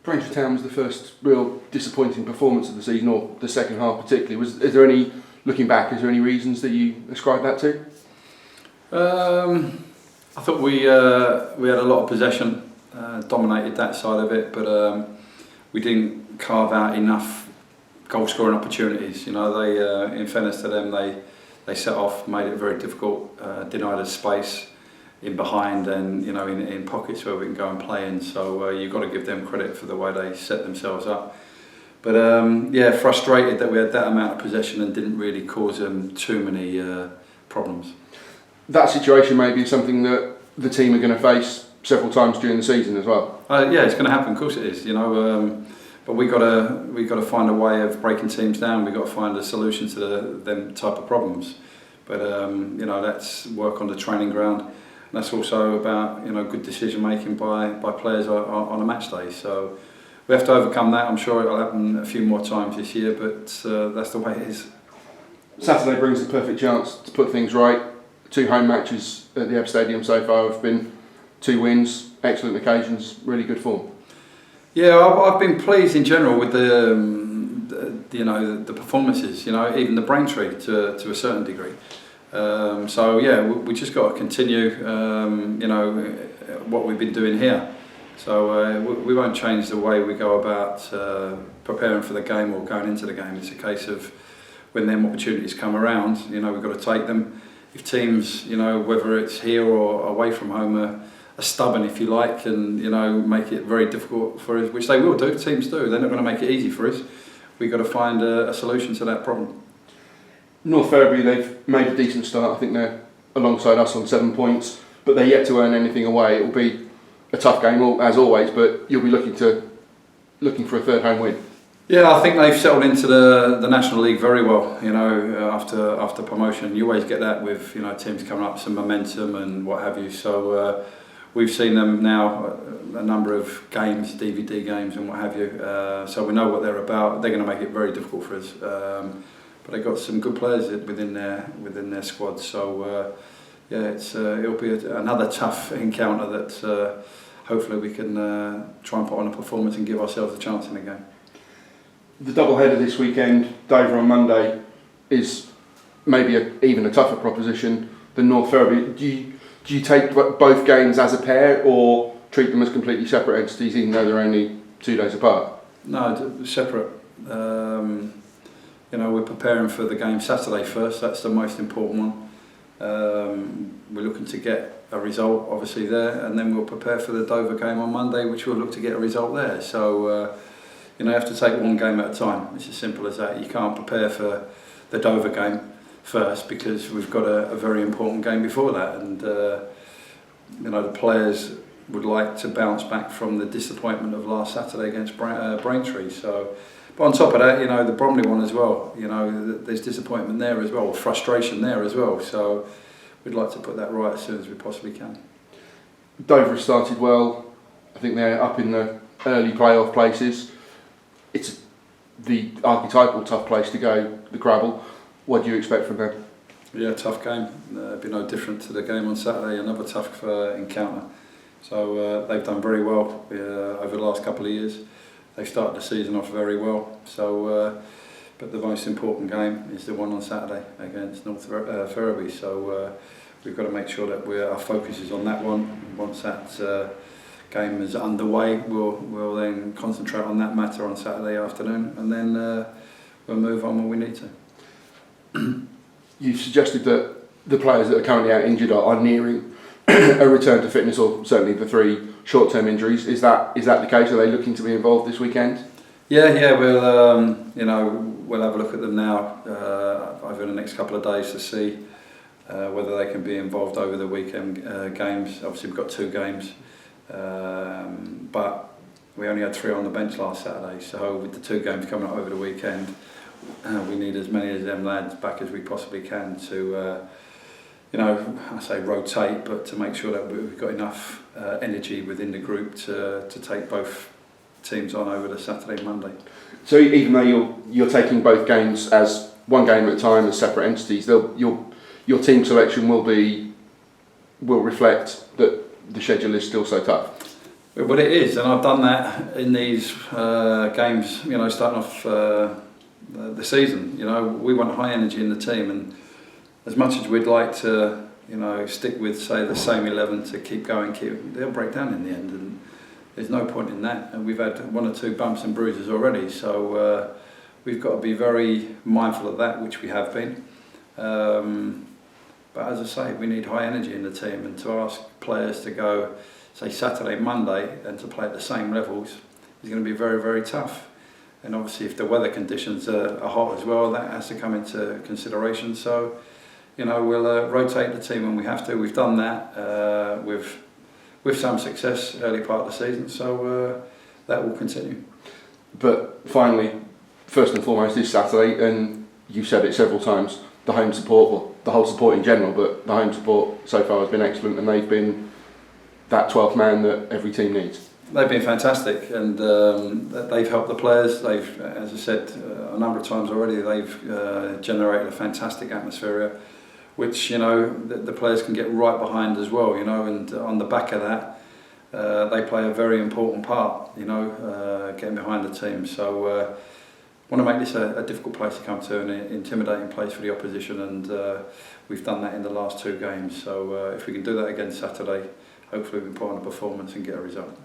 Braintree Town was the first real disappointing performance of the season, or the second half particularly. Is there any, looking back, is there any reasons that you ascribe that to? I thought we had a lot of possession, dominated that side of it, but we didn't carve out enough goal scoring opportunities. You know, they in fairness to them, they set off, made it very difficult, denied us space in behind and in pockets where we can go and play in. So you've got to give them credit for the way they set themselves up. But frustrated that we had that amount of possession and didn't really cause them too many problems. That situation may be something that the team are going to face several times during the season as well. Yeah, it's going to happen. Of course, it is. But we got to find a way of breaking teams down. We got to find a solution to them type of problems. But that's work on the training ground. And that's also about good decision making by players on a match day. So we have to overcome that. I'm sure it'll happen a few more times this year, but that's the way it is. Saturday brings the perfect chance to put things right. 2 home matches at the Ebb Stadium so far have been 2 wins, excellent occasions, really good form. Yeah, I've been pleased in general with the performances. Even the Braintree to a certain degree. We just got to continue, what we've been doing here. So we won't change the way we go about preparing for the game or going into the game. It's a case of when them opportunities come around, we've got to take them. If teams, whether it's here or away from home, are stubborn, if you like, and make it very difficult for us, which they will do. Teams do. They're not going to make it easy for us. We've got to find a solution to that problem. North Ferriby, they've made a decent start. I think they're alongside us on 7 points, but they're yet to earn anything away. It will be a tough game, as always, but you'll be looking for a third home win. Yeah, I think they've settled into the National League very well. After promotion, you always get that with teams coming up, some momentum and what have you. So we've seen them now a number of games, DVD games and what have you. So we know what they're about. They're going to make it very difficult for us. But they've got some good players within their squad. So it'll be another tough encounter that hopefully we can try and put on a performance and give ourselves a chance in the game. The doubleheader this weekend, Dover on Monday, is maybe even a tougher proposition than North Ferriby. Do you take both games as a pair or treat them as completely separate entities, even though they're only 2 days apart? No, separate. We're preparing for the game Saturday first. That's the most important one. We're looking to get a result, obviously, there, and then we'll prepare for the Dover game on Monday, which we'll look to get a result there. So. You have to take one game at a time. It's as simple as that. You can't prepare for the Dover game first because we've got a very important game before that, and the players would like to bounce back from the disappointment of last Saturday against Braintree. So, but on top of that, the Bromley one as well. There's disappointment there as well, frustration there as well. So we'd like to put that right as soon as we possibly can. Dover has started well. I think they're up in the early playoff places. It's the archetypal tough place to go, the Gravel. What do you expect from them? Yeah, tough game. It'll be no different to the game on Saturday, another tough encounter. So they've done very well over the last couple of years. They've started the season off very well. So, but the most important game is the one on Saturday against North Ferriby. So we've got to make sure that our focus is on that one. Once that game is underway, we'll then concentrate on that matter on Saturday afternoon, and then we'll move on when we need to. You've suggested that the players that are currently out injured are nearing a return to fitness, or certainly the 3 short-term injuries. Is that the case? Are they looking to be involved this weekend? Yeah. We'll have a look at them now over the next couple of days to see whether they can be involved over the weekend games. Obviously, we've got 2 games. But we only had 3 on the bench last Saturday, so with the 2 games coming up over the weekend, we need as many of them lads back as we possibly can to, I say rotate, but to make sure that we've got enough energy within the group to take both teams on over the Saturday and Monday. So even though you're taking both games as one game at a time as separate entities, your team selection will reflect that the schedule is still so tough. Well, it is, and I've done that in these games, you know, starting off the season. You know, we want high energy in the team, and as much as we'd like to, you know, stick with, say, the same 11 to keep going, they'll break down in the end, and there's no point in that. And we've had 1 or 2 bumps and bruises already, so we've got to be very mindful of that, which we have been. But as I say, we need high energy in the team, and to ask players to go, say, Saturday, Monday, and to play at the same levels is going to be very, very tough. And obviously, if the weather conditions are hot as well, that has to come into consideration. So, you know, we'll rotate the team when we have to. We've done that with some success early part of the season, so that will continue. But finally, first and foremost, this Saturday, and you've said it several times, the home support, well, the whole support in general, but the home support so far has been excellent, and they've been that 12th man that every team needs. They've been fantastic, and they've helped the players. They've, as I said a number of times already, they've generated a fantastic atmosphere, which, you know, the players can get right behind as well, you know, and on the back of that, they play a very important part, you know, getting behind the team. So I want to make this a difficult place to come to, and an intimidating place for the opposition, and we've done that in the last 2 games. So if we can do that again Saturday, hopefully we can put on a performance and get a result.